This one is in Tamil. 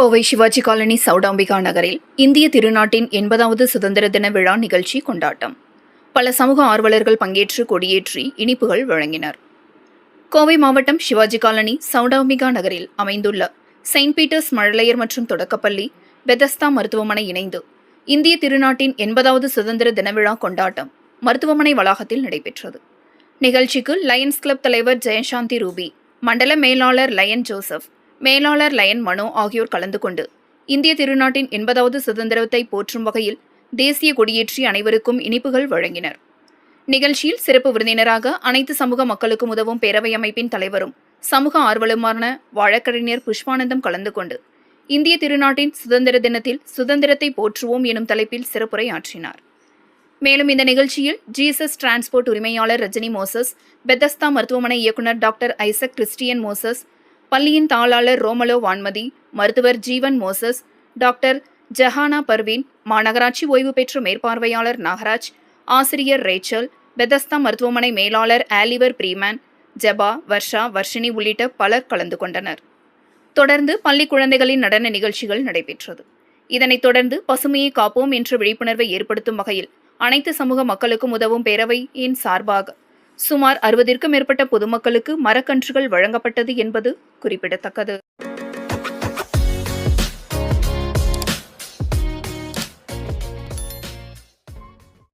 கோவை சிவாஜி காலனி சவுடாம்பிகா நகரில் இந்திய திருநாட்டின் 80வது சுதந்திர தின விழா நிகழ்ச்சி கொண்டாட்டம். பல சமூக ஆர்வலர்கள் பங்கேற்று கொடியேற்றி இனிப்புகள் வழங்கினர். கோவை மாவட்டம் சிவாஜி காலனி சவுடாம்பிகா நகரில் அமைந்துள்ள செயின்ட் பீட்டர்ஸ் மழலையர் மற்றும் தொடக்கப்பள்ளி பெதஸ்தா மருத்துவமனை இணைந்து இந்திய திருநாட்டின் 80வது சுதந்திர தின விழா கொண்டாட்டம் மருத்துவமனை வளாகத்தில் நடைபெற்றது. நிகழ்ச்சிக்கு லயன்ஸ் கிளப் தலைவர் ஜெயசாந்தி ரூபி, மண்டல மேலாளர் லயன் ஜோசப், மேலாளர் லயன் மனோ ஆகியோர் கலந்து கொண்டு இந்திய திருநாட்டின் 80வது சுதந்திரத்தை போற்றும் வகையில் தேசிய கொடியேற்றி அனைவருக்கும் இனிப்புகள் வழங்கினர். நிகழ்ச்சியில் சிறப்பு விருந்தினராக அனைத்து சமூக மக்களுக்கும் உதவும் பேரவை அமைப்பின் தலைவரும் சமூக ஆர்வலருமான வழக்கறிஞர் புஷ்பானந்தம் கலந்து கொண்டு இந்திய திருநாட்டின் சுதந்திர தினத்தில் சுதந்திரத்தை போற்றுவோம் எனும் தலைப்பில் சிறப்புரையாற்றினார். மேலும் இந்த நிகழ்ச்சியில் ஜீசஸ் டிரான்ஸ்போர்ட் உரிமையாளர் ரஜினி மோசஸ், பெதஸ்தா மருத்துவமனை இயக்குநர் டாக்டர் ஐசக் கிறிஸ்டியன் மோசஸ், பள்ளியின் தாளாளர் ரோமலோ வான்மதி, மருத்துவர் ஜீவன் மோசஸ், டாக்டர் ஜஹானா பர்வீன், மாநகராட்சி ஓய்வு பெற்ற மேற்பார்வையாளர் நாகராஜ், ஆசிரியர் ரேச்சல், பெதஸ்தா மருத்துவமனை மேலாளர் ஆலிவர் பிரீமேன், ஜபா, வர்ஷா, வர்ஷினி உள்ளிட்ட பலர் கலந்து கொண்டனர். தொடர்ந்து பள்ளி குழந்தைகளின் நடன நிகழ்ச்சிகள் நடைபெற்றது. இதனைத் தொடர்ந்து பசுமையை காப்போம் என்ற விழிப்புணர்வை ஏற்படுத்தும் வகையில் அனைத்து சமூக மக்களுக்கும் உதவும் பேரவையின் சார்பாக சுமார் 60க்கும் மேற்பட்ட பொதுமக்களுக்கு மரக்கன்றுகள் வழங்கப்பட்டது என்பது குறிப்பிடத்தக்கது.